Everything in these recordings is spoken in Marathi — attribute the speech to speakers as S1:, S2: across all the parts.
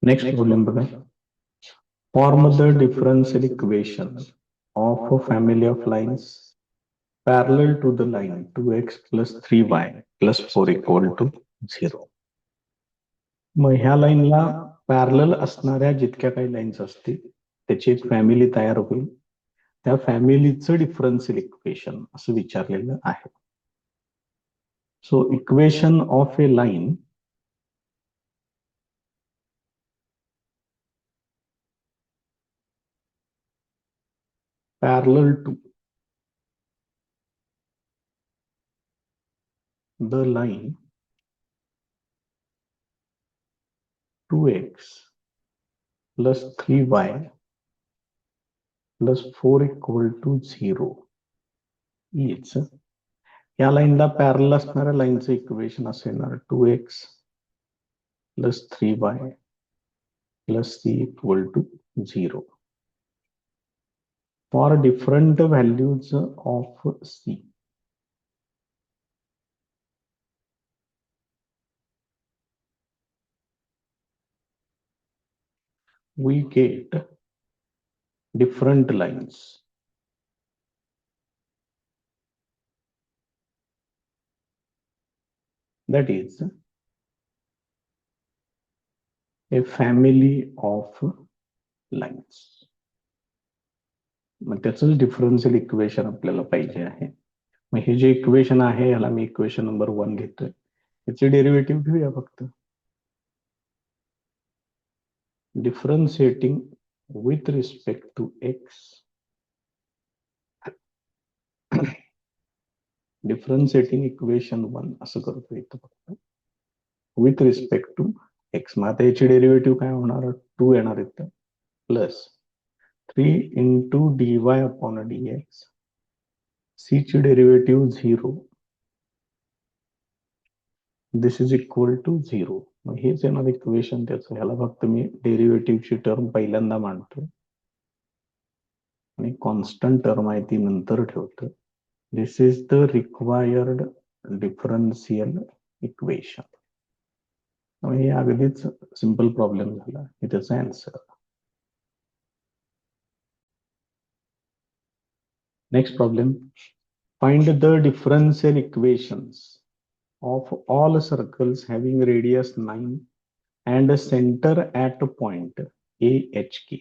S1: नेक्स्ट प्रॉब्लेम बघा. Form the differential equation of a family of lines parallel to the line 2x plus 3y plus 4 equal to 0. मग ह्या लाईनला पॅरलल असणाऱ्या जितक्या काही लाईन्स असतील त्याची एक फॅमिली तयार होईल. त्या फॅमिलीचं डिफरन्शियल इक्वेशन असं विचारलेलं आहे. So equation of A line parallel to the line 2x plus 3y plus 4 equal to 0 is या लाईनला पॅरलल असणाऱ्या लाईनचं इक्वेशन असेल 2x plus 3y plus c equal to 0 for different values of c. We get different lines. That is a family of lines. मग त्याचं डिफरन्शियल इक्वेशन आपल्याला पाहिजे आहे. मग हे जे इक्वेशन आहे याला मी इक्वेशन नंबर 1 घेतोय. याचे डेरिव्हेटिव्ह घेऊया फक्त. Differentiating with respect to x. Differentiating equation 1 असं करतो इथं फक्त विथ रिस्पेक्ट टू एक्स. मग आता याची डेरिव्हेटिव्ह काय होणार 2 येणार इथं plus 3 into dy upon dx. c ची derivative 0. This is equal to 0. मग हेच येणार इक्वेशन त्याचं. ह्याला फक्त मी डेरिव्हेटिव्हची टर्म पहिल्यांदा मांडतो आणि कॉन्स्टंट टर्म आहे ती नंतर ठेवतो. This is the required differential equation. हे अगदीच सिंपल प्रॉब्लेम झाला. हे त्याचा answer. Next problem. Find the differential equations of all circles having radius 9 and a center at point AHK.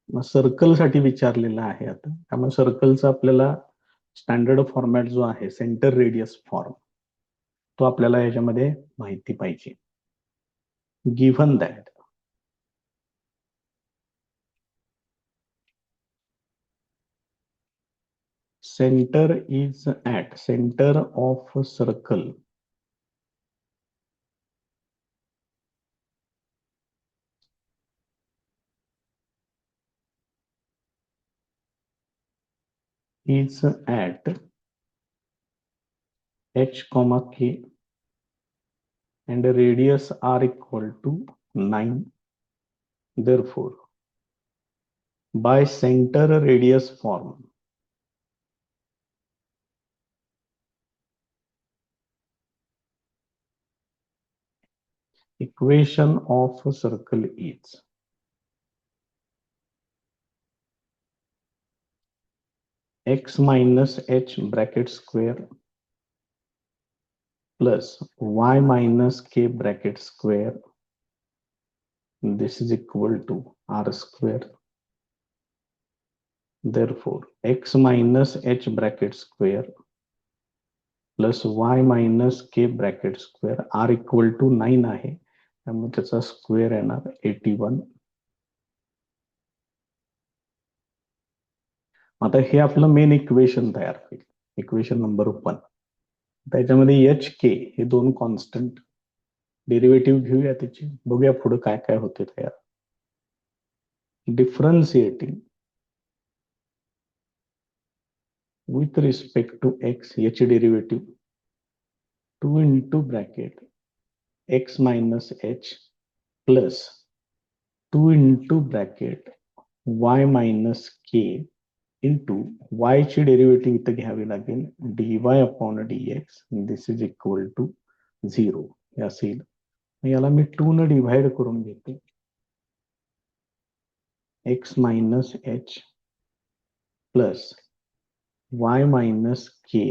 S1: मग सर्कल साठी विचारलेलं आहे आता. त्यामुळे सर्कलचा आपल्याला स्टँडर्ड फॉर्मॅट जो आहे सेंटर रेडियस फॉर्म तो आपल्याला याच्यामध्ये माहिती पाहिजे. Given that center is at center of a circle is at h comma k and radius r equal to 9. Therefore by center radius form equation of a circle is x minus h bracket square plus y minus k bracket square. This is equal to r square. Therefore x minus h bracket square plus y minus k bracket square r equal to 9 आहे. त्यामुळे त्याचा स्क्वेअर येणार 81. आता हे आपलं मेन इक्वेशन तयार होईल. Equation number 1. त्याच्यामध्ये एच के हे दोन कॉन्स्टंट डेरिव्हेटिव्ह घेऊया त्याची. बघूया पुढे काय काय होते तयार. Differentiating with respect to x याची derivative 2 into bracket x minus h plus 2 into bracket y minus k into y ची डेरिव्हेटिव्ह इथं घ्यावी लागेल dy upon dx. This is equal to 0 हे असेल. याला मी 2 न डिव्हाइड करून घेते. X minus h plus y minus k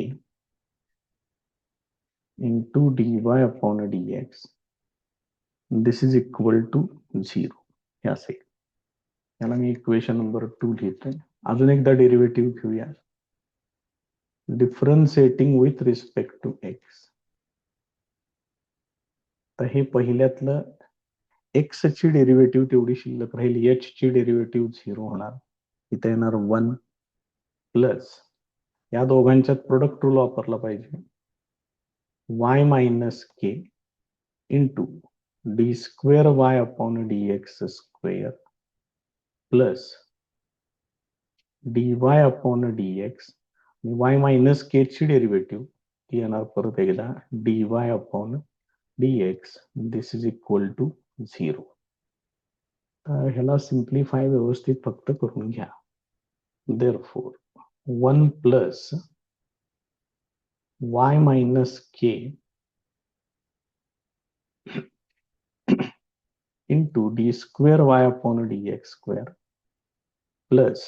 S1: into d y upon d x this is equal to 0 हे असेल. याला मी इक्वेशन नंबर 2 लिहितोय. अजून एकदा डेरिव्हेटिव्ह घेऊया. Differentiating with respect to x. तर हे पहिल्यातलं एक्स ची डेरिव्हेटिव्ह तेवढी शिल्लक राहील, एच ची डेरिव्हेटिव्ह 0 होणार. इथे येणार 1 प्लस या दोघांच्यात प्रोडक्ट रूल वापरला पाहिजे. Y minus k into d square y upon d x square plus d y upon d x. Y minus k ची डेरिव्हेटिव्ह ती येणार परत एकदा d y upon d x this is equal to 0. ह्याला सिम्प्लिफाय व्यवस्थित फक्त करून घ्या. देअरफॉर 1 प्लस y minus k into d square y upon dx square plus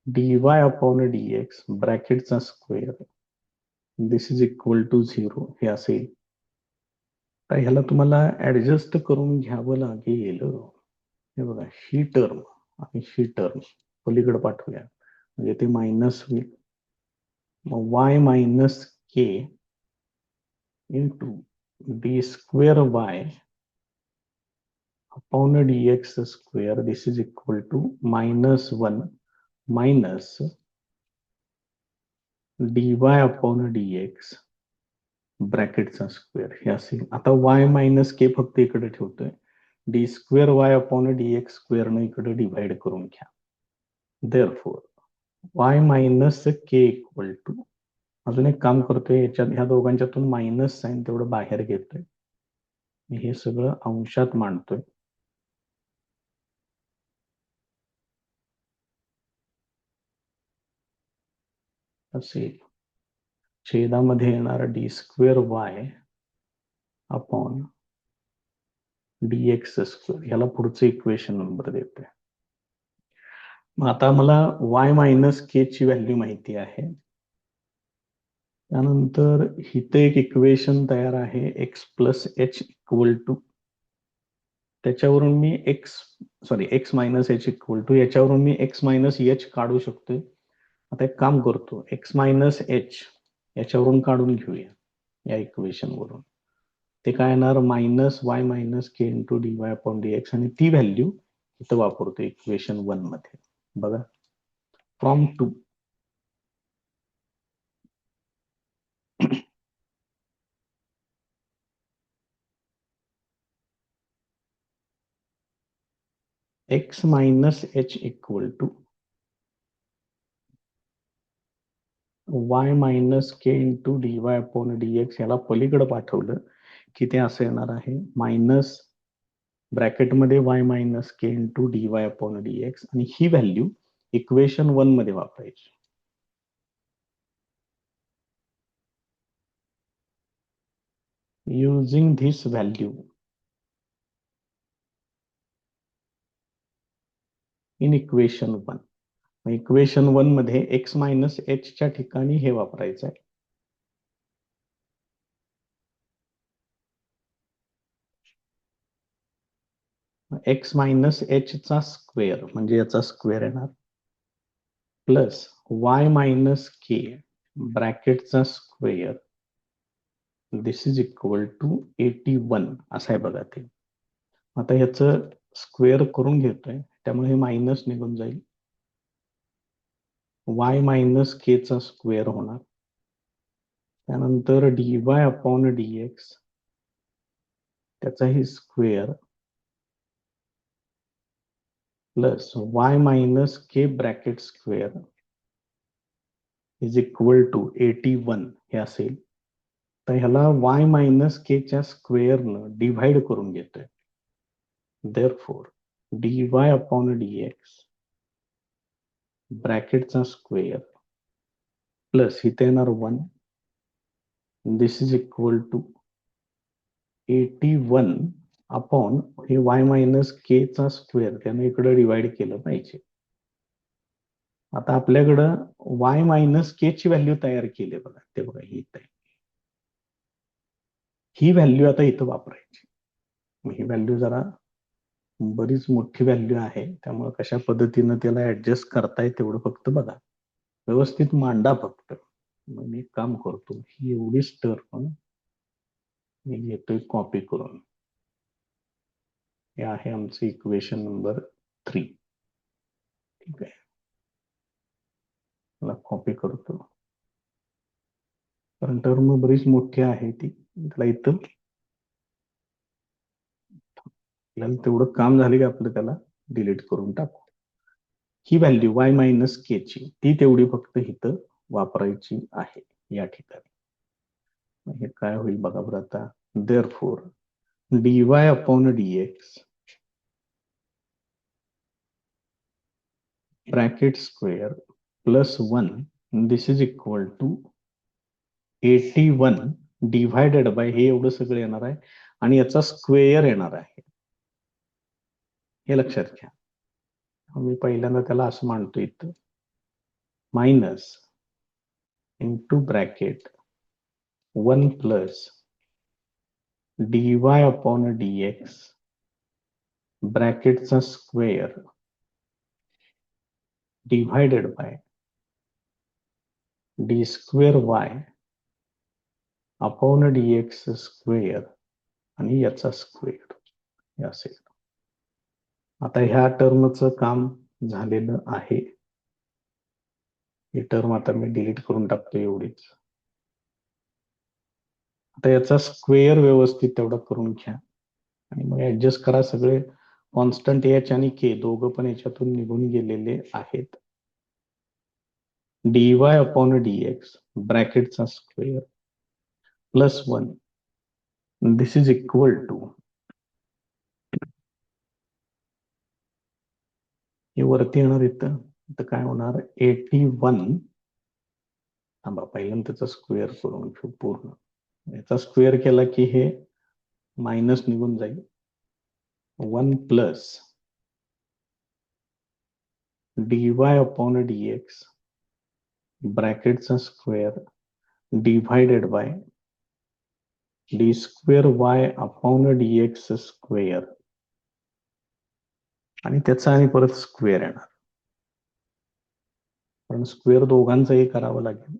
S1: dy upon dx ब्रॅकेटचा square this is equal to 0 हे असेल. तर ह्याला तुम्हाला ऍडजस्ट करून घ्यावं लागेल. हे बघा, ही टर्म आणि ही टर्म पलीकडे पाठवूया म्हणजे ते मायनस होईल. मग y minus k into d square Y upon dx square this is equal to minus 1 minus dy upon dx ब्रॅकेटचा स्क्वेअर हे असेल. आता y मायनस के फक्त इकडे ठेवतोय. D square y upon d x square न इकडे डिवाइड करून घ्या. Therefore y minus k equal to, अजून एक काम करतोय, याच्यात ह्या दोघांच्यातून मायनस साइन तेवढं बाहेर घेतोय. हे सगळं अंशात मांडतोय. असेल छेदामध्ये येणार d square y upon d x square. ह्याला पुढचं इक्वेशन नंबर देतोय. मग आता मला वाय मायनस के ची व्हॅल्यू माहिती आहे. त्यानंतर इथे एक इक्वेशन तयार आहे x plus h equal to, त्याच्यावरून मी x minus h equal to, याच्यावरून मी एक्स मायनस एच काढू शकतोय. आता एक काम करतो, एक्स मायनस एच याच्यावरून काढून घेऊया या इक्वेशन वरून. ते काय येणार minus y minus k into d y upon d x, आणि ती व्हॅल्यू इथं वापरतो इक्वेशन 1 मध्ये. बघा, from 2 x minus h equal to y minus k into d y upon d x. याला पलीकडे पाठवलं की ते असं येणार आहे मायनस ब्रॅकेटमध्ये y minus k into d y upon d x, आणि ही व्हॅल्यू इक्वेशन 1 मध्ये वापरायची. Using this value in equation 1. Equation 1 मध्ये एक्स मायनस एच च्या ठिकाणी हे वापरायचं आहे. एक्स मायनस एच चा स्क्वेअर म्हणजे याचा स्क्वेअर येणार प्लस वाय मायनस के ब्रॅकेटचा square this is equal to 81 असं आहे बघा ते. आता ह्याचं स्क्वेअर करून घेतोय त्यामुळे हे मायनस निघून जाईल. वाय मायनस के चा स्क्वेअर होणार. त्यानंतर d y upon d x त्याचाही square plus y minus k bracket square is equal to 81 हे असेल. तर ह्याला वाय मायनस के च्या स्क्वेअरनं डिव्हाइड करून घेतोय. Therefore d y upon d x ब्रॅकेटचा स्क्वेअर प्लस इथे येणार 1 this is equal to 81 upon हे y मायनस के चा स्क्वेअर त्याने इकडे डिवाइड केलं पाहिजे. आता आपल्याकडं y मायनस के ची व्हॅल्यू तयार केली बघा, ते बघा ही व्हॅल्यू आता इथं वापरायची. ही व्हॅल्यू जरा बरीच मोठी व्हॅल्यू आहे, त्यामुळे कशा पद्धतीनं त्याला ऍडजस्ट करताय तेवढं फक्त बघा, व्यवस्थित मांडा फक्त. मग मी एक काम करतो, ही एवढीच टर्म मी घेतोय कॉपी करून. हे आहे आमचं इक्वेशन नंबर 3. ठीक आहे, मला कॉपी करतो कारण टर्म बरीच मोठी आहे ती. त्याला इथं आपल्याला तेवढं काम झालं की आपलं त्याला डिलीट करून टाकू. ही व्हॅल्यू y मायनस के ची ती तेवढी फक्त इथं वापरायची आहे या ठिकाणी. हे काय होईल बघा बरं आता. Therefore dy upon dx bracket square plus 1 this is equal to 81 divided by हे एवढं सगळं येणार आहे आणि याचा स्क्वेअर येणार आहे, हे लक्षात घ्या. मी पहिल्यांदा त्याला असं मांडतो इथं, minus into bracket 1 plus dy upon dx ब्रॅकेटचा square divided by d square y upon dx square आणि याचा स्क्वेअर हे असेल. आता ह्या टर्मचं काम झालेलं आहे. ही टर्म आता मी डिलीट करून टाकतो एवढीच. आता याचा स्क्वेअर व्यवस्थित तेवढा करून घ्या आणि मग ऍडजस्ट करा. सगळे कॉन्स्टंट एच आणि के दोघं पण याच्यातून निघून गेलेले आहेत. dy अपॉन dx ब्रॅकेटचा square plus 1 this is equal to, हे वरती येणार इथं काय होणार 81. थांबा पहिल्यांदा त्याचा स्क्वेअर करून घेऊ पूर्ण. याचा स्क्वेअर केला की हे मायनस निघून जाईल. 1 प्लस dy अपॉन dx ब्रॅकेटचा square divided by d square y upon dx square आणि त्याचा आणि परत स्क्वेअर येणार, कारण स्क्वेअर दोघांचाही करावं लागेल.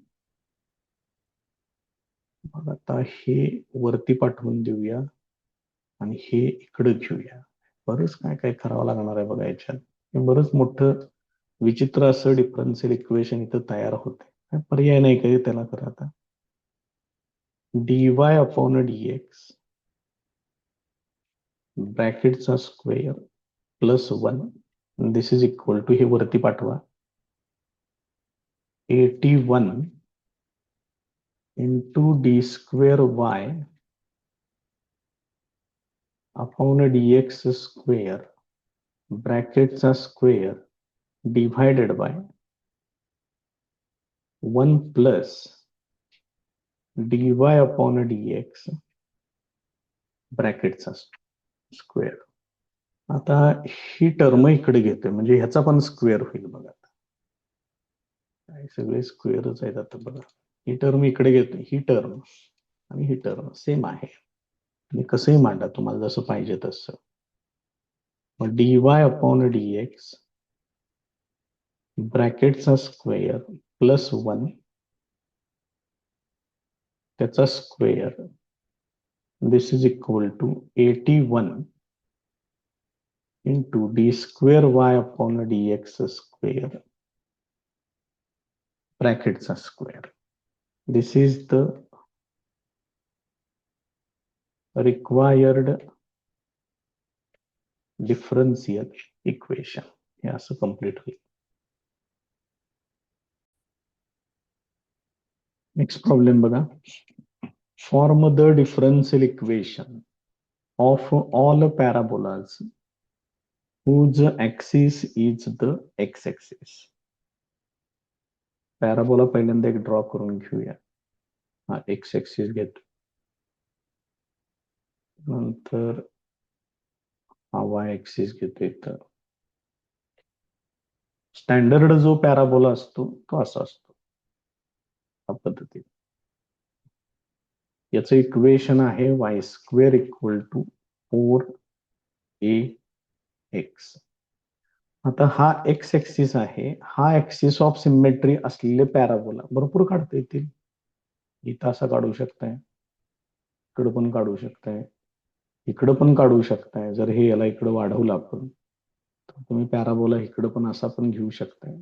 S1: मग आता हे वरती पाठवून देऊया आणि हे इकडे घेऊया. बरंच काय काय करावं लागणार आहे बघा याच्यात. हे बरंच मोठं विचित्र असं डिफरन्शियल इक्वेशन इथं तयार होते. काय पर्याय नाही काही त्याला. करा आता dy अपॉन dx ब्रॅकेटचा square plus 1 this is equal to, हे वरती पाठवा 81 into d square y upon dx square ब्रॅकेटचा square divided by 1 plus dy upon dx ब्रॅकेटचा स्क्वेअर. आता ही टर्म इकडे घेतोय म्हणजे ह्याचा पण स्क्वेअर होईल बघा. सगळे स्क्वेअरच आहेत आता बघा. ही टर्म इकडे घेतोय, ही टर्म आणि ही टर्म सेम आहे. तुम्ही कसंही मांडा तुम्हाला जसं पाहिजे तसं. मग dy अपॉन dx ब्रॅकेटचा स्क्वेअर प्लस 1 त्याचा square this is equal to 81 into d square y upon dx square ब्रॅकेटचा square. This is the required differential equation. हे असं कंप्लीट होईल. नेक्स्ट प्रॉब्लेम बघा. Form the differential equation of all parabolas whose axis is the x-axis. Parabola पहिल्यांदा एक ड्रॉ करून घेऊया. हा एक्स ऍक्सिस घेतो, नंतर हा वाय ऍक्सिस घेतो इथं. स्टँडर्ड जो पॅराबोला असतो तो असा असतो, या पद्धतीने. याचं इक्वेशन आहे y square equal to 4ax. आता हा एक्स ऍक्सिस आहे, हा ऍक्सिस ऑफ सिमेट्री असलेले पॅराबोला भरपूर काढता येतील. इथं असं काढू शकताय, इकडं पण काढू शकताय, इकडं पण काढू शकताय. जर हे याला इकडं वाढवलं आपण तर तुम्ही पॅराबोला इकडं पण असा पण घेऊ शकताय.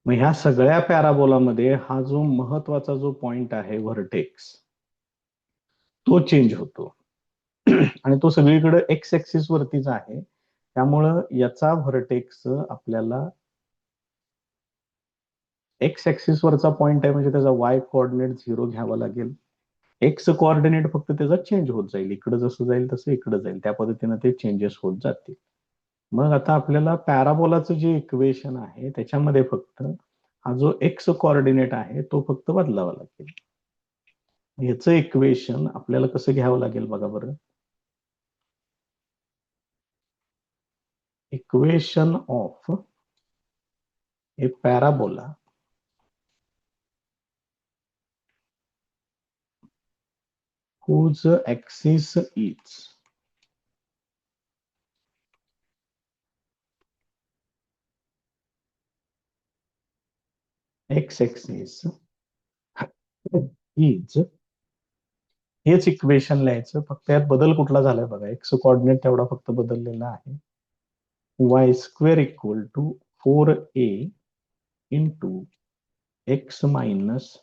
S1: मग ह्या सगळ्या पॅराबोलामध्ये हा जो महत्वाचा जो पॉइंट आहे व्हर्टेक्स, तो चेंज होतो. आणि तो सगळीकडे एक्स ऍक्सिस वरतीच आहे. त्यामुळं याचा व्हर्टेक्स आपल्याला एक्स ऍक्सिस वरचा पॉइंट आहे, म्हणजे त्याचा वाय कोऑर्डिनेट 0 घ्यावा लागेल. एक्स कोऑर्डिनेट फक्त त्याचा चेंज होत जाईल, इकडे जसं जाईल तसं इकडे जाईल, त्या पद्धतीने ते चेंजेस होत जातील. मग आता आपल्याला पॅराबोलाचं जे इक्वेशन आहे त्याच्यामध्ये फक्त हा जो एक्स कोऑर्डिनेट आहे तो फक्त बदलावा लागेल. ह्याचं इक्वेशन आपल्याला कसं घ्यावं लागेल बघा बरं. Equation of A parabola whose axis is x-axis is, हेच इक्वेशन लिहायचं. फक्त यात बदल कुठला झालाय बघा, एक्स कोऑर्डिनेट तेवढा फक्त बदललेला आहे. Y square equal to 4a into x minus,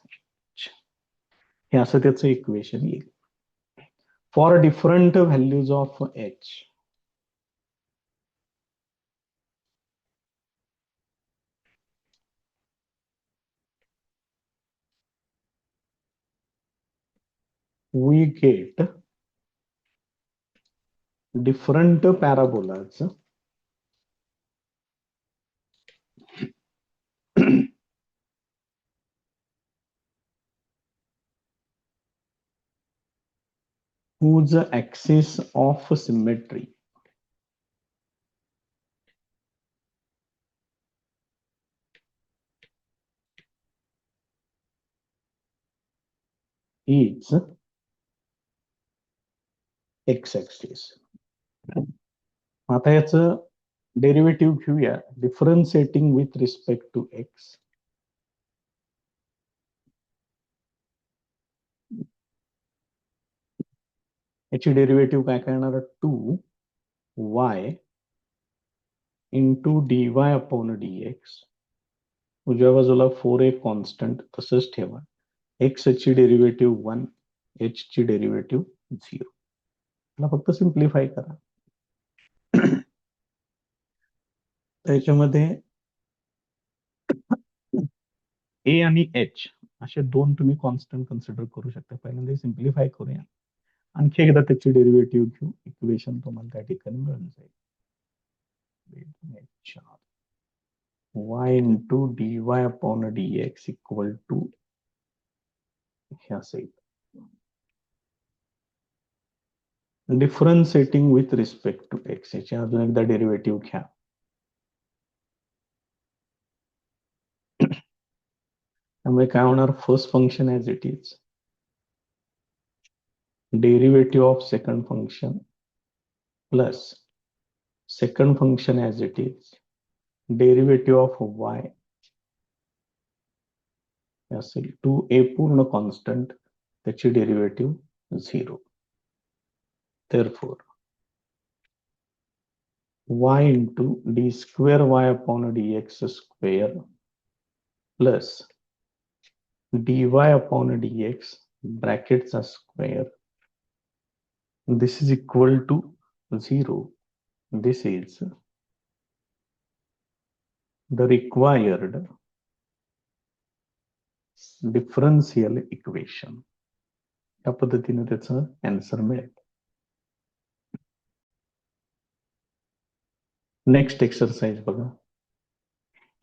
S1: हे असं त्याचं इक्वेशन येईल. For different values of h, we get different parabolas whose axis of symmetry is x-axis. आता याचं डेरिव्हेटिव्ह घेऊया, differentiating with respect to x. याची डेरिव्हेटिव्ह काय करणार, 2y into dy upon dx. उजव्या बाजूला 4a कॉन्स्टंट तसंच ठेवा. एक्स ची डेरिव्हेटिव्ह 1, एच ची डेरिव्हेटिव्ह 0. मला फक्त सिम्प्लिफाय करा. त्याच्यामध्ये ए आणि एच असे दोन तुम्ही कॉन्स्टंट कन्सिडर करू शकता. पहिल्यांदा सिम्प्लिफाय करूया, आणखी एकदा त्याची डेरिव्हेटिव्ह घेऊ. इक्वेशन तुम्हाला त्या ठिकाणी मिळून जाईल. y into dy upon dx equal to हे असेल. Differentiating with respect to x, याची अजून एकदा डेरिव्हेटिव्ह घ्या. त्यामुळे काय होणार, first function as it is, derivative of second function plus second function as it is, derivative of y असेल 2a पूर्ण कॉन्स्टंट, त्याची derivative 0. therefore y into d square y upon dx square plus dy upon dx brackets are square, this is equal to 0. This is the required differential equation. या पद्धतीने त्याचं आन्सर मिळेल. नेक्स्ट एक्सरसाइज बघा.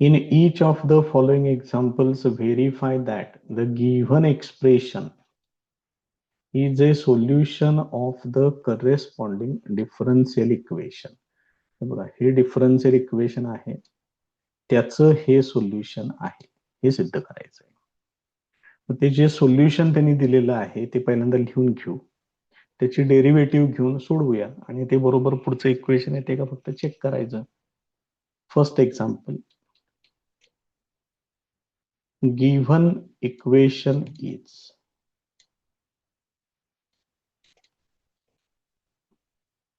S1: In each of the following examples, verify that the given expression is a solution of the corresponding differential equation. बघा, हे डिफरन्शियल इक्वेशन आहे, त्याचं हे सोल्युशन आहे, हे सिद्ध करायचं आहे. ते जे सोल्युशन त्यांनी दिलेलं आहे ते पहिल्यांदा लिहून घेऊ, त्याची डेरिव्हेटिव्ह घेऊन सोडवूया आणि ते बरोबर पुढचं इक्वेशन आहे ते का फक्त चेक करायचं. First example, given equation is,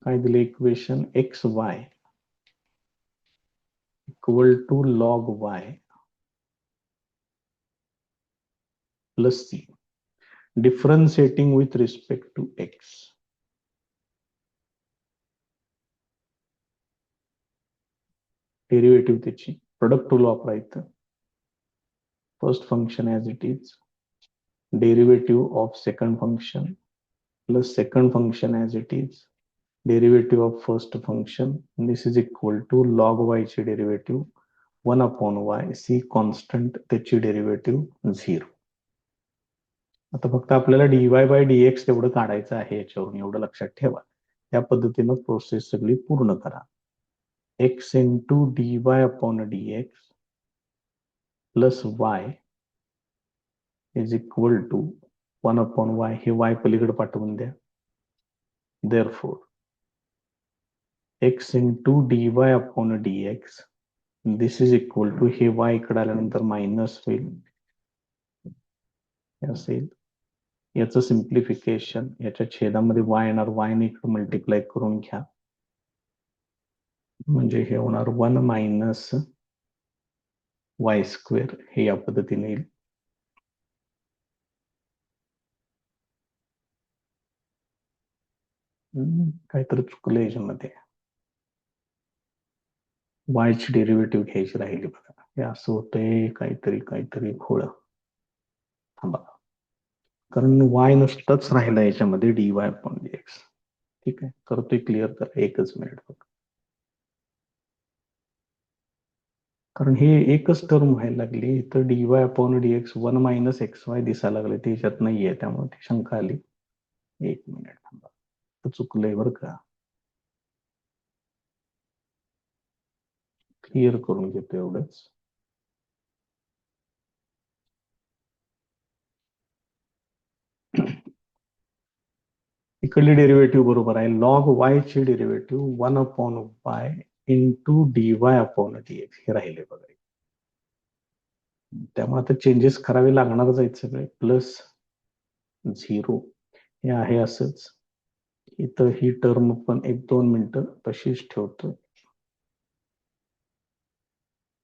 S1: काय दिले equation, x y equal to log y plus c, differentiating with respect to x. Derivative त्याची प्रोडक्ट रूल वापरायचं. First function as it is, derivative of second function plus second function as it is, derivative of first function. This is equal to log y ची डेरिव्हेटिव्ह 1/y, सी कॉन्स्टंट, त्याची डेरिव्हेटिव्ह 0. आता फक्त आपल्याला डीवाय बाय डीएक्स तेवढं काढायचं आहे याच्यावरून, एवढं लक्षात ठेवा. त्या पद्धतीनं प्रोसेस सगळी पूर्ण करा. X into d y upon d x plus y is equal to 1/y, हे वाय पलीकडे पाठवून द्या. Therefore x into d y upon d x, this is equal to, हे वाय इकडे आल्यानंतर मायनस होईल, असेल. याचं सिम्प्लिफिकेशन, याच्या छेदामध्ये वाय येणार, वाय ने इकडे मल्टिप्लाय करून घ्या, म्हणजे हे होणार 1 मायनस वाय स्क्वेअर, हे या पद्धतीने येईल. काहीतरी चुकलं याच्यामध्ये, वाय ची डेरिव्हेटिव्ह घ्यायची राहिली बघा. हे असं होतंय, काहीतरी काहीतरी खोळ. थांबा, कारण वाय नुसतंच राहिला याच्यामध्ये, D y upon d x. ठीक आहे, करतोय क्लिअर करा, एकच मिनिट फक्त, कारण हे एकच टर्म व्हायला लागली. तर D y upon d x 1 minus x Y दिसायला लागले, ते याच्यात नाहीये, त्यामुळे ती शंका आली. एक मिनिट थांबा, चुकलंय बरं का, क्लिअर करून घेतो एवढंच. इकडली डेरिव्हेटिव्ह बरोबर आहे, लॉग वाय ची derivative 1/y into d y upon d x, हे राहिले बघा. त्यामुळे आता चेंजेस करावे लागणारच आहेत सगळे. प्लस 0, हे आहे असंच. इथं ही टर्म पण 1-2 मिनिटं तशीच ठेवतो.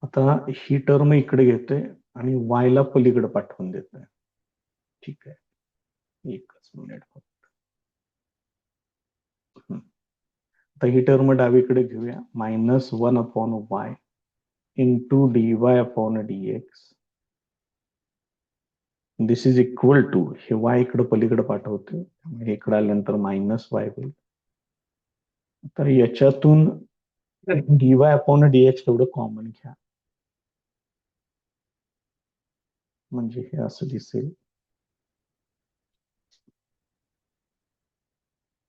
S1: आता ही टर्म इकडे घेतोय आणि वाय ला पलीकडे पाठवून देतोय. ठीक आहे, एकच मिनिट फक्त. आता ही टर्म डावीकडे घेऊया, -1/y into d y upon d x, this is equal to, हे वाय इकडे पलीकडे पाठवतो, हे इकडे आल्यानंतर मायनस वाय होईल. तर याच्यातून D y upon d x तेवढं कॉमन घ्या, म्हणजे हे असं दिसेल.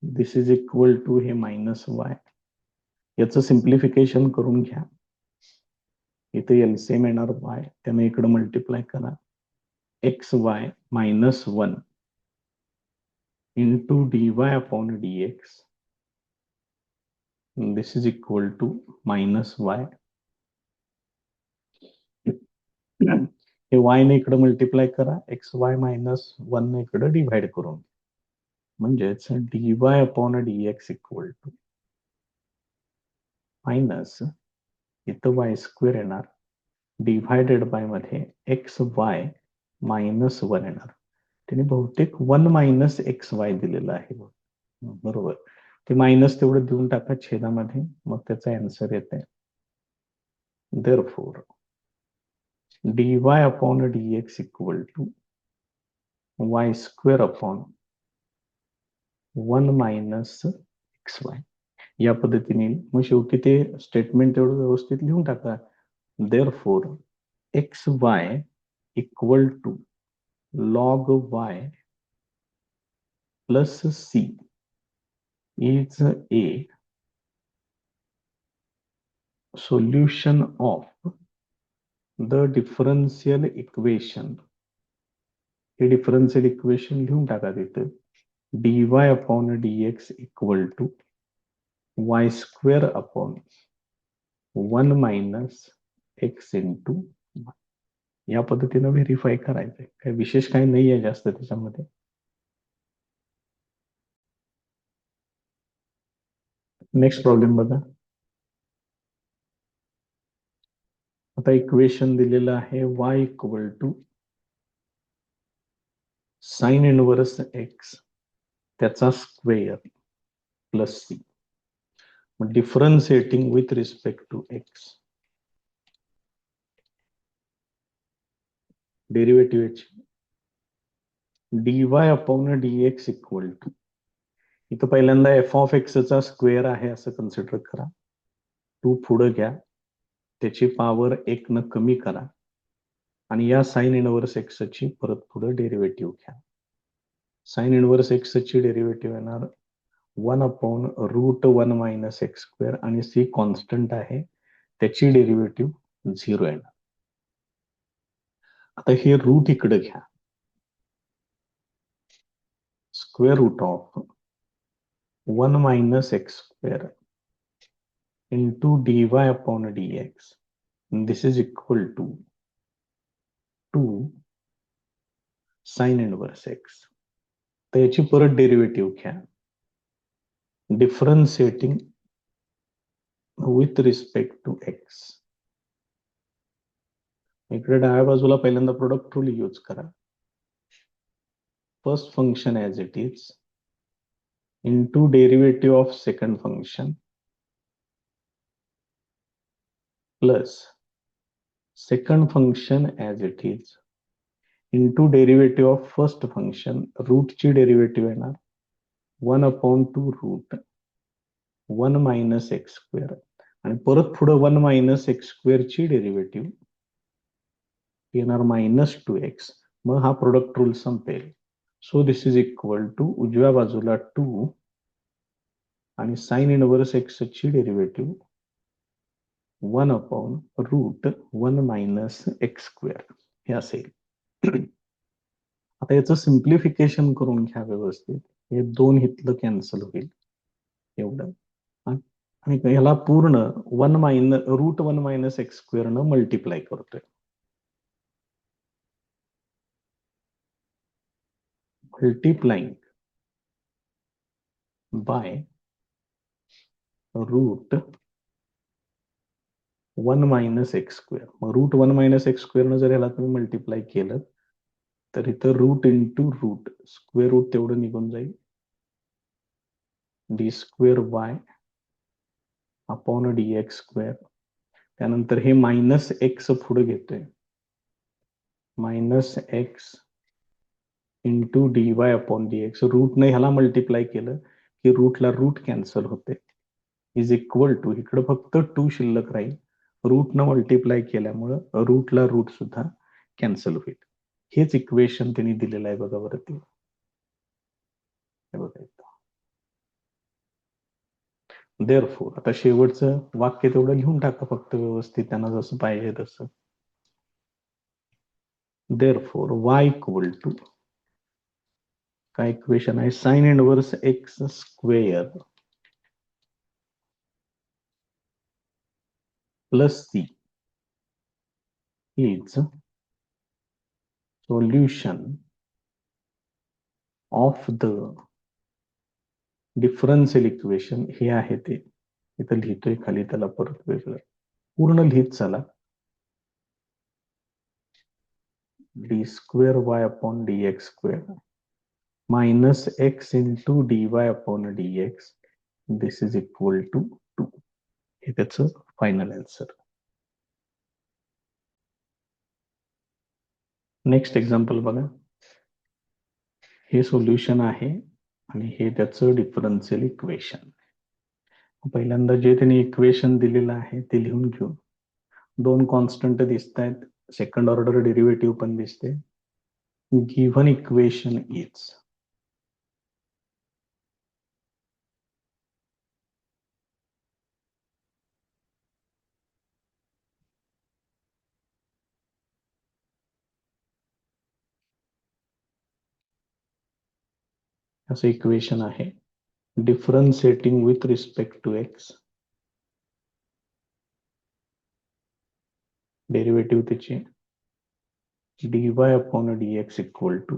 S1: दिस इज इक्वल टू, हे मायनस वाय, याचं सिम्प्लिफिकेशन करून घ्या. इथे एलसीएम येणार वाय, त्यामुळे इकडे मल्टिप्लाय करा, x y -1 into d y upon d x, this is equal to -y. हे वाय ने इकडे मल्टिप्लाय करा, एक्स वाय -1 ने इकडे डिव्हाइड करून, म्हणजेच d y upon d x equal to minus, इथं वाय स्क्वेअर येणार, डिव्हायडेड बाय मध्ये एक्स वाय -1 येणार. त्याने बहुतेक 1 मायनस एक्स वाय दिलेलं आहे बरोबर. ते मायनस तेवढं देऊन टाका छेदामध्ये, मग त्याचा आन्सर येते. Therefore d y upon d x equal to y square upon 1 minus x y, या पद्धतीने. मग शेवटी ते स्टेटमेंट तेवढं व्यवस्थित लिहून टाका. Therefore x y equal to log y plus c is a solution of the differential equation. हे डिफरन्शियल इक्वेशन लिहून टाका तिथे. dy upon dx equal to y square upon 1 minus x into y. या पद्धतीने व्हेरीफाय करायचंय. काही विशेष काही नाही आहे जास्त त्याच्यामध्ये. नेक्स्ट प्रॉब्लेम बघा. आता इक्वेशन दिलेलं आहे y equal to sine inverse x त्याचा square plus c. Differentiating with respect to x. Derivative dy upon dx equal to, इथं पहिल्यांदा एफ ऑफ एक्स चा स्क्वेअर आहे असं कन्सिडर करा. 2 पुढे घ्या, त्याची पॉवर 1 न कमी करा आणि या साइन इनवर्स एक्स ची परत पुढे डेरिव्हेटिव्ह घ्या. साइन इनवर्स एक्स ची डेरिव्हेटिव्ह येणार 1 upon root 1 minus x square आणि सी कॉन्स्टंट आहे त्याची डेरिव्हेटिव्ह 0 येणार. आता हे रूट इकडे घ्या. Square root of 1 minus x square into dy upon dx. This is equal to 2 sin inverse x. तर याची परत डेरिव्हेटिव्ह घ्या. Differentiating with respect to x. इकडे डाव्या बाजूला पहिल्यांदा प्रोडक्ट रूल यूज करा. First function as it is into derivative of second function plus second function as it is into derivative of first function. रूटची डेरिव्हेटिव्ह येणार 1 upon 2 root 1 minus x square आणि परत पुढे 1 मायनस एक्स स्क्वेअर ची डेरिव्हेटिव्ह येणार मायनस 2x. मग हा प्रोडक्ट रूल संपेल. So this is equal to उजव्या बाजूला 2 आणि साइन इनवर्स एक्स ची derivative 1 upon root 1 minus x square हे असेल. आता याचं सिम्प्लिफिकेशन करून घ्या व्यवस्थित. हे 2 इथलं कॅन्सल होईल एवढं आणि ह्याला पूर्ण 1 minus root 1 minus x square न मल्टिप्लाय करतोय. Multiplying by root 1 minus x square. मग रूट 1 मायनस एक्स स्क्वेअर न जर ह्याला तुम्ही मल्टिप्लाय केलं तर इथं root into root square root तेवढं निघून जाईल. D square y upon d x square. त्यानंतर हे मायनस एक्स पुढे घेतोय. Minus x into d y upon d x. रूटने ह्याला मल्टिप्लाय केलं की रूटला रूट कॅन्सल होते. इज इक्वल टू इकडे फक्त 2 शिल्लक राहील. रूटनं मल्टिप्लाय केल्यामुळं रूटला रूट सुद्धा कॅन्सल होईल. हेच इक्वेशन त्यांनी दिलेलं आहे बघा वरती. देअरफोर आता शेवटचं वाक्य तेवढं लिहून टाका फक्त व्यवस्थित त्यांना जसं पाहिजे तसं. देअरफोर y इक्वल टू काय इक्वेशन आहे sine inverse x square plus c is solution of the differential equation. हे आहे ते इथं लिहितोय खाली त्याला परत वेगळं पूर्ण लिहित चला. D square y upon d x square minus x into d y upon d x. This is equal to 2. हे त्याचं फायनल आन्सर. नेक्स्ट एक्झाम्पल बघा. हे सोल्युशन आहे आणि हे त्याचं डिफरन्शियल इक्वेशन. पहिल्यांदा जे त्यांनी इक्वेशन दिलेलं आहे ते लिहून घेऊ. 2 कॉन्स्टंट दिसत आहेत. सेकंड ऑर्डर डेरिव्हेटिव्ह पण दिसते. गिव्हन इक्वेशन इज असं इक्वेशन आहे. Differentiating with respect to x, derivative त्याची dy upon dx equal to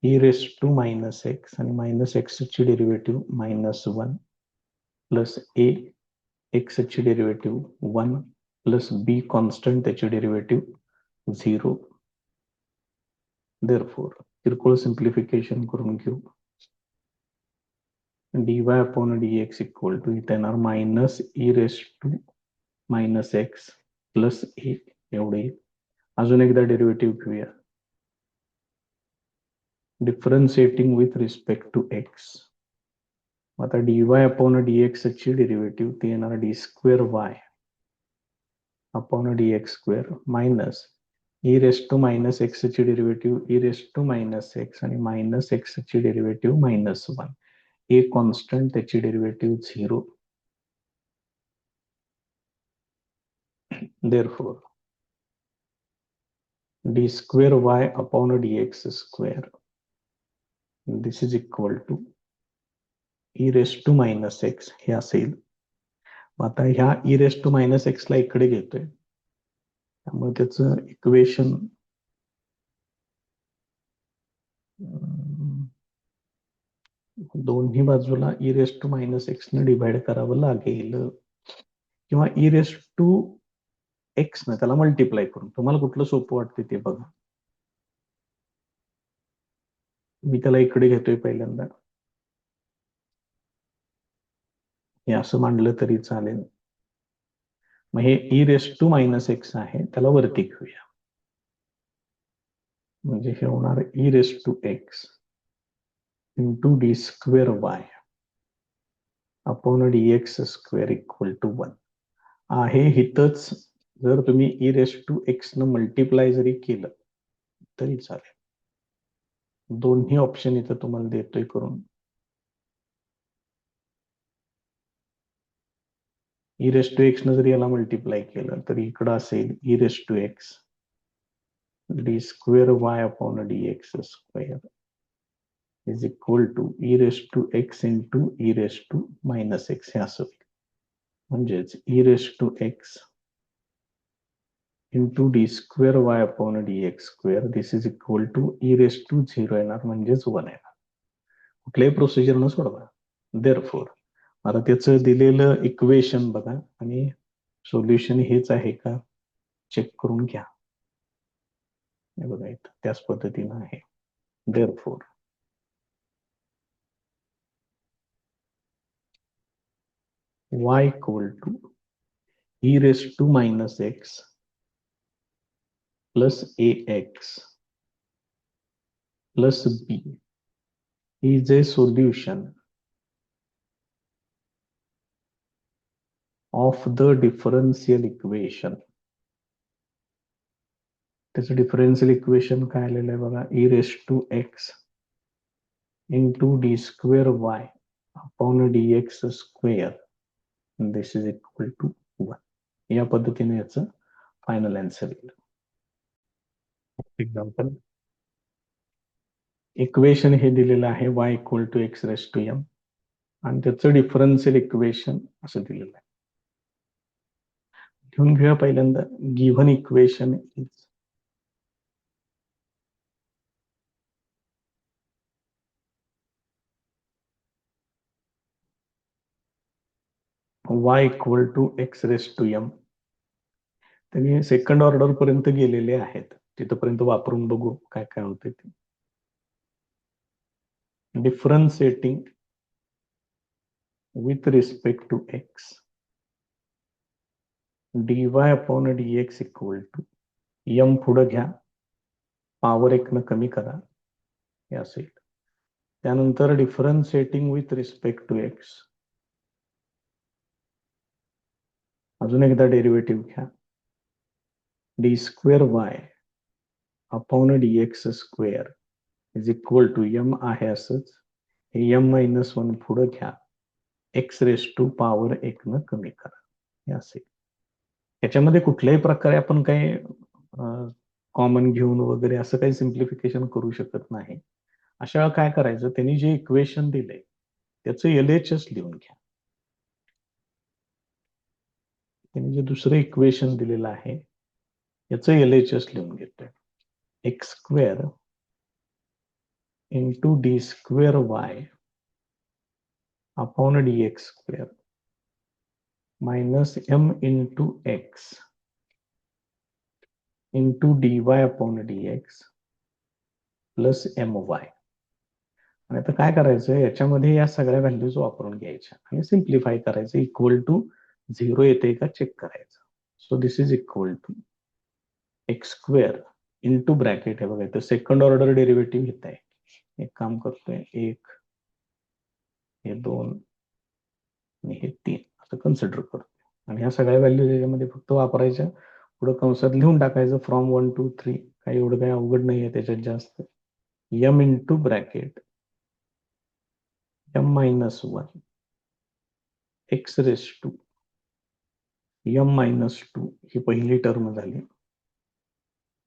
S1: e raise to minus x, आणि मायनस एक्स ची डेरिव्हेटिव्ह -1 प्लस a एक्स ची डेरिव्हेटिव्ह 1 प्लस b कॉन्स्टंट त्याची डेरिव्हेटिव्ह 0. देअरफॉर किरकोळ सिम्प्लिफिकेशन करून घेऊ. dy upon dx equal to इथे येणार minus e raise to minus x plus a एवढे. अजून एकदा डेरिव्हेटिव्ह घेऊया. Differentiating with respect to x, आता dy अपॉन dx ची डेरिव्हेटिव्ह ती येणार d square y upon dx square minus e raise to minus x ची derivative e raise to minus x, आणि मायनस एक्स ची डेरिव्हेटिव्ह -1. ए कॉन्स्टंट त्याची derivative 0. Therefore, d square y upon dx square, this is equal to e raised to minus x हे असेल. आता ह्या e raised to minus x ला इकडे घेतोय, त्यामुळे त्याचं इक्वेशन दोन्ही बाजूला e raised to minus x ने डिवाइड करावं लागेल, किंवा e raised to x ने त्याला मल्टिप्लाय करून. तुम्हाला कुठलं सोपं वाटते ते बघा. मी त्याला इकडे घेतोय पहिल्यांदा, हे असं मांडलं तरी चालेल. मग हे e raise to minus x आहे, त्याला वरती घेऊया, म्हणजे हे होणार e raise to x into d square y upon dx square equal to 1 आहे. हितच जर तुम्ही e रेस टू एक्स न मल्टिप्लाय जरी केलं तरी चालेल. दोन्ही ऑप्शन इथं तुम्हाला देतोय करून. e रेस टू एक्स न जरी याला मल्टिप्लाय केलं तर इकडं असेल e raise to x d square y upon dx square is equal to e raise to x into e raise to minus x हे असं होईल. म्हणजेच e raise to x into d square y upon dx square this is equal to e raise to 0 येणार, म्हणजेच 1 येणार. कुठल्याही प्रोसिजरनं सोडवा. देअरफॉर आता त्याचं दिलेलं इक्वेशन बघा आणि सोल्युशन हेच आहे का चेक करून घ्या. हे बघा इथं त्याच पद्धतीनं आहे. Therefore y equal to e raise to minus x plus ax plus b is a solution of the differential equation. त्याचं डिफरन्शियल इक्वेशन काय आलेलं आहे बघा, e raise to x into d square y upon dx square this is equal to 1. या पद्धतीने याचं फायनल आन्सर येईल. एक्झाम्पल इक्वेशन हे दिलेलं आहे y equal to x raise to m, आणि त्याचं डिफरन्शियल इक्वेशन असं दिलेलं आहे. लिहून घेऊया पहिल्यांदा. Given equation is y equal to x raise to m. त्यांनी सेकंड ऑर्डर पर्यंत गेलेले आहेत, तिथपर्यंत वापरून बघू काय काय होते ते. Differentiating with respect to x dy upon dx equal to m पुढं घ्या, पॉवर 1 न कमी करा, हे असेल. त्यानंतर differentiating with respect to x, अजून एकदा डेरिव्हेटिव्ह घ्या, d square y upon dx square is equal to m आहे असंच, हे m मायनस 1 पुढं घ्या, एक्स रेस टू पॉवर 1 न कमी करा, हे असेल. याच्यामध्ये कुठल्याही प्रकारे आपण काही कॉमन घेऊन वगैरे असं काही सिम्प्लिफिकेशन करू शकत नाही. अशा वेळा काय करायचं, त्यांनी जे इक्वेशन दिले त्याचं LHS लिहून घ्या. त्यांनी जे दुसरं इक्वेशन दिलेलं आहे याचं LHS लिहून घेतोय. X square into d square y upon dx square minus m into x into dy upon dx plus my. आणि आता काय करायचं, याच्यामध्ये या सगळ्या व्हॅल्यूज वापरून घ्यायच्या आणि सिम्प्लिफाय करायचं. इक्वल टू 0 येते का चेक करायचं. So this is equal to x square into bracket आहे बघा, इथं सेकंड ऑर्डर डेरिव्हेटिव्ह घेत आहे. एक काम करतोय, 1 हे 2 आणि हे 3 असं कन्सिडर करतोय आणि ह्या सगळ्या व्हॅल्यू याच्यामध्ये फक्त वापरायच्या. पुढे कंसात लिहून टाकायचं फ्रॉम 1 to 3. काही एवढं काही अवघड नाहीये त्याच्यात जास्त. m into bracket m minus 1 x raise to m minus 2 ही पहिली टर्म झाली,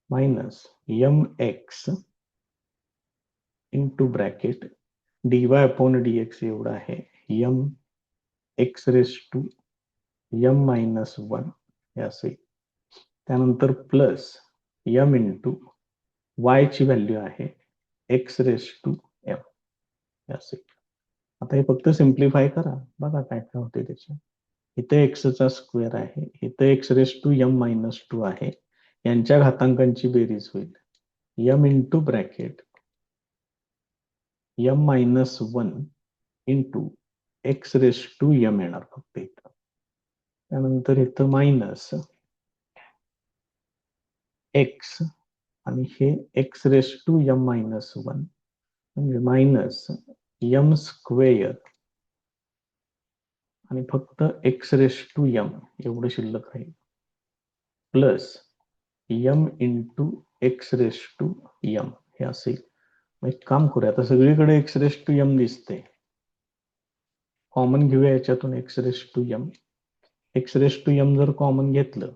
S1: minus m x into bracket dy upon dx एवढं आहे m x raise to m minus 1 हे असेल. त्यानंतर प्लस m इंटू y ची व्हॅल्यू आहे एक्स रेस टू m हे असेल. आता हे फक्त सिम्प्लिफाय करा, बघा काय काय होते त्याचे. इथे एक्सचा स्क्वेअर आहे, इथे x raise to m minus 2 आहे, यांच्या घातांकांची बेरीज होईल m into bracket m minus 1 into x raise to m येणार फक्त इथं. त्यानंतर इथं मायनस एक्स आणि हे x raise to m minus 1 म्हणजे मायनस m स्क्वेअर आणि फक्त एक्स रेस टू m एवढं शिल्लक राहील, plus m into x raise to m हे असेल. एक काम करूया, आता सगळीकडे एक्स रेस टू m दिसते, कॉमन घेऊया याच्यातून x raise to m. X raise to m जर कॉमन घेतलं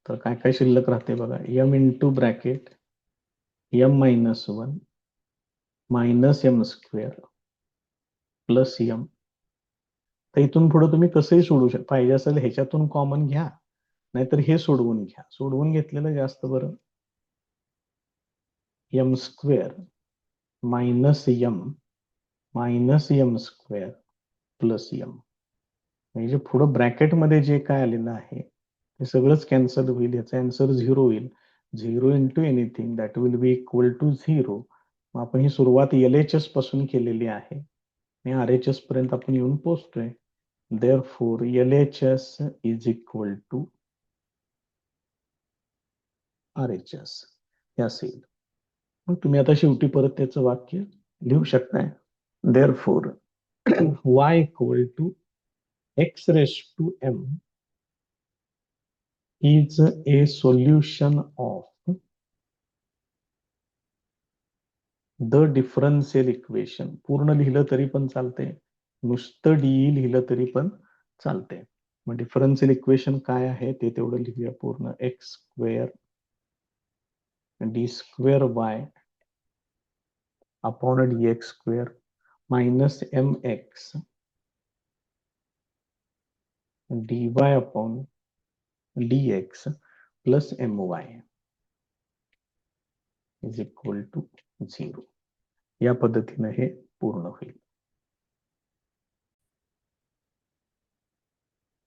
S1: तर काय काय शिल्लक राहते बघा, m into bracket m minus 1 minus m square plus m. तर इथून पुढे तुम्ही कसंही सोडू शकता, पाहिजे असेल ह्याच्यातून कॉमन घ्या, नाहीतर हे सोडवून घ्या. सोडवून घेतलेलं जास्त बरं. m square minus m square plus m. म्हणजे पुढं ब्रॅकेटमध्ये जे काय आलेलं आहे ते सगळंच कॅन्सल होईल. याचा आन्सर 0 होईल. 0 into anything that will be equal to 0. मग आपण ही सुरुवात LHS पासून केलेली आहे आणि RHS पर्यंत आपण येऊन पोहोचतोय. Therefore, LHS is equal to RHS हे असेल. मग तुम्ही आता शेवटी परत त्याचं वाक्य लिहू शकताय. Therefore, y equal to x raised to m is a solution of the differential equation. पूर्ण लिहिलं तरी पण चालते, नुसतं डीई लिहिलं तरी पण चालते. मग डिफरन्शियल इक्वेशन काय आहे ते तेवढं लिहूया पूर्ण. X square d square y upon dx square minus mx dy upon dx plus my is equal to 0. या पद्धतीने हे पूर्ण होईल.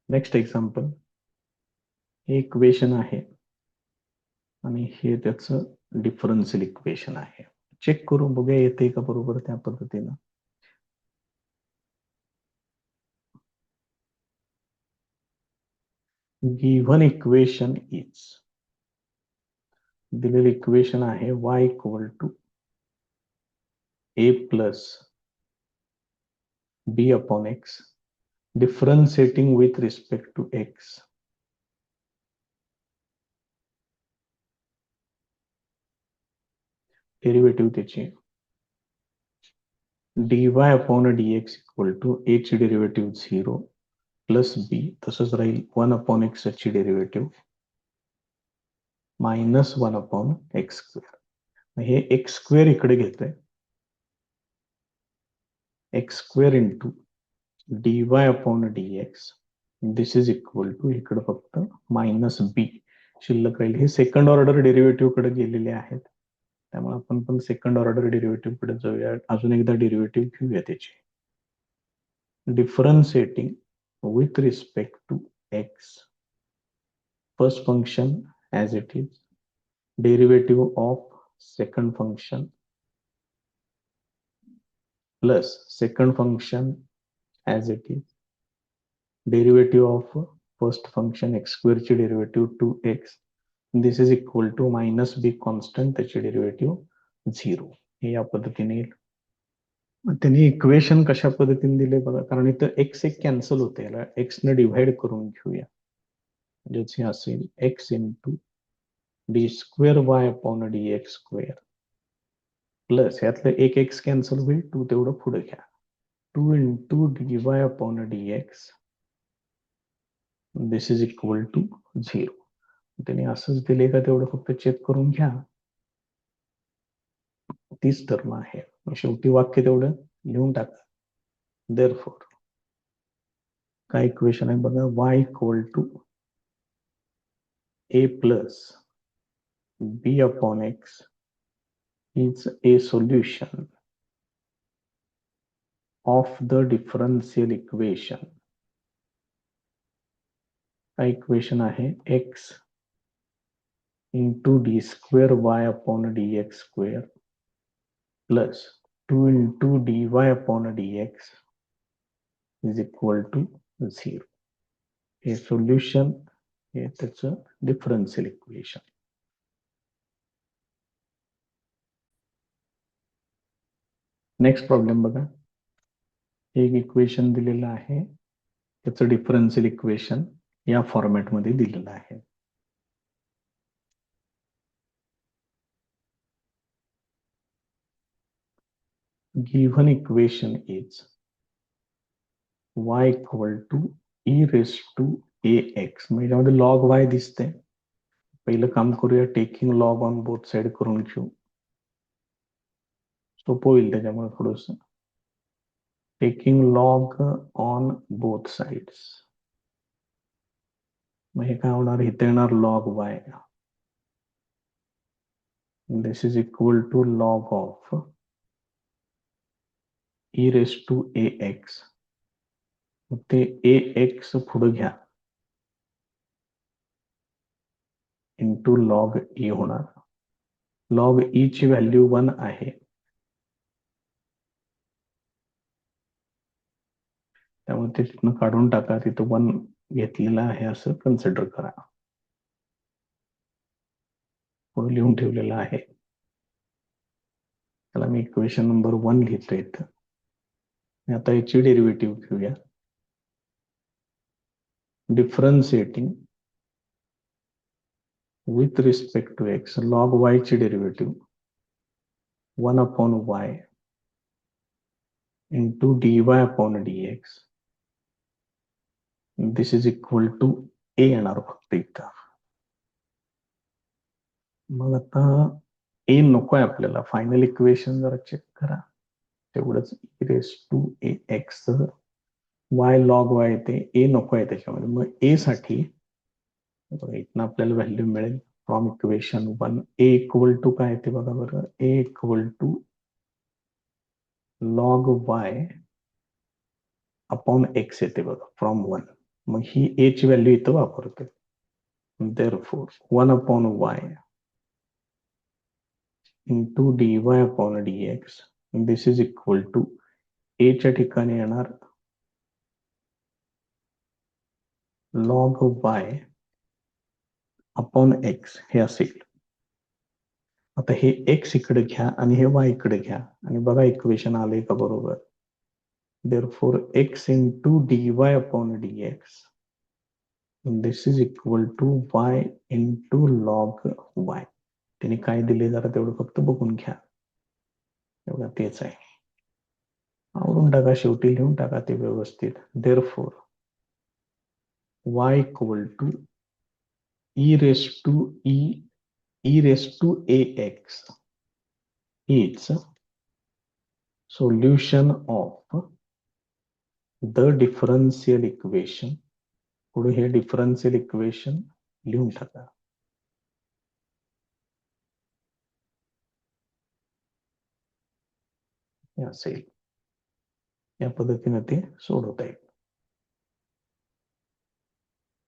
S1: नेक्स्ट एक्झाम्पल, हे इक्वेशन आहे आणि हे त्याचं डिफरन्शियल इक्वेशन आहे. चेक करून बघूया येते का बरोबर त्या पद्धतीनं. गिव्हन इक्वेशन इज, दिलेलं इक्वेशन आहे y equal to a plus b upon x differentiating with respect to x. Derivative त्याची dy upon dx equal to a ची डेरिव्हेटिव्ह 0 प्लस b तसंच राहील 1 अपॉन x ची derivative minus 1 upon x square. हे एक्स स्क्वेअर इकडे घेतोय x square into dy upon dx this is equal to इकडे फक्त मायनस बी शिल्लक राहील. हे सेकंड ऑर्डर डेरिव्हेटिव्ह कडे गेलेले आहेत, त्यामुळे आपण पण सेकंड ऑर्डर डेरिव्हेटिव्ह कडे जाऊया. अजून एकदा डेरिव्हेटिव्ह घेऊया त्याची. Differentiating with respect to x, first function as it is, derivative of second function plus second function as it is, derivative of first function x square ची derivative 2x, this is equal to minus b constant त्याची derivative 0. हे या पद्धतीने येईल. त्यांनी इक्वेशन कशा पद्धतीने दिले बघा, कारण इथं x एक कॅन्सल होते, याला x ने डिव्हाइड करून घेऊया. ज्याचे असेल x into d square y upon d x square plus यातलं एक एक्स कॅन्सल होईल, 2 तेवढं पुढे घ्या, 2 into d y upon d x this is equal to 0. त्याने असंच दिले का तेवढं फक्त चेक करून घ्या. तीच टर्म आहे, शेवटी वाक्य तेवढं लिहून टाका. देअरफॉर काय इक्वेशन आहे बघा, y equal to a plus b upon x is a solution of the differential equation. का इक्वेशन आहे x into d square y upon d x square plus 2 into d y upon d x is equal to 0. हे सोल्युशन, हे त्याचं डिफरन्शियल इक्वेशन. नेक्स्ट प्रॉब्लेम बघा, एक इक्वेशन दिलेलं आहे, त्याचं डिफरन्शियल इक्वेशन या फॉर्मॅटमध्ये दिलेलं आहे. Given equation is y equal to e raise to ax, म्हणजे यामध्ये लॉग y दिसते. पहिलं काम करूया, taking log on both side करून घेऊ, सोपं होईल त्याच्यामुळे थोडस. Taking log on both sides, मग हे काय होणार, इथे येणार log y, this is equal to log of e raise to ax. ते ax पुढे घ्या इंटू लॉग e होणार. लॉग e ची व्हॅल्यू 1 आहे, त्यामुळे ते तिथनं काढून टाका, तिथं 1 घेतलेलं आहे असं कन्सिडर करा. पुढे लिहून ठेवलेलं आहे, त्याला मी इक्वेशन नंबर 1 लिहितो इथं. आता याची डेरिव्हेटिव्ह घेऊया. Differentiating with respect to x, log y ची derivative 1 upon y into d y upon d x this is equal to a येणार फक्त इथं. मग आता ए नको आहे आपल्याला, फायनल इक्वेशन जरा चेक करा, तेवढंच e raise to a x y log y, ते ए नको आहे त्याच्यामध्ये. मग ए साठी इथनं आपल्याला व्हॅल्यू मिळेल from equation 1, a equal to काय ते बघा बरं, a equal to log y upon x येते बघा फ्रॉम 1. मग ही ए ची व्हॅल्यू इथं वापरते. Therefore 1 upon y into d y upon d x this is equal to a च्या ठिकाणी येणार लॉग वाय अपॉन एक्स हे असेल. आता हे एक्स इकडे घ्या आणि हे वाय इकडे घ्या आणि बघा इक्वेशन आले का बरोबर. Therefore x into d y upon d x this is equal to y into log y. त्याने काय दिले जरा तेवढं फक्त बघून घ्या, एवढं तेच आहे. आवरून टाका, शेवटी लिहून टाका ते व्यवस्थित. Therefore y equal to e raise to ax is solution of the differential equation. पुढे हे डिफरन्शियल इक्वेशन लिहून टाका. हे असेल, या पद्धतीने ते सोडवता येईल.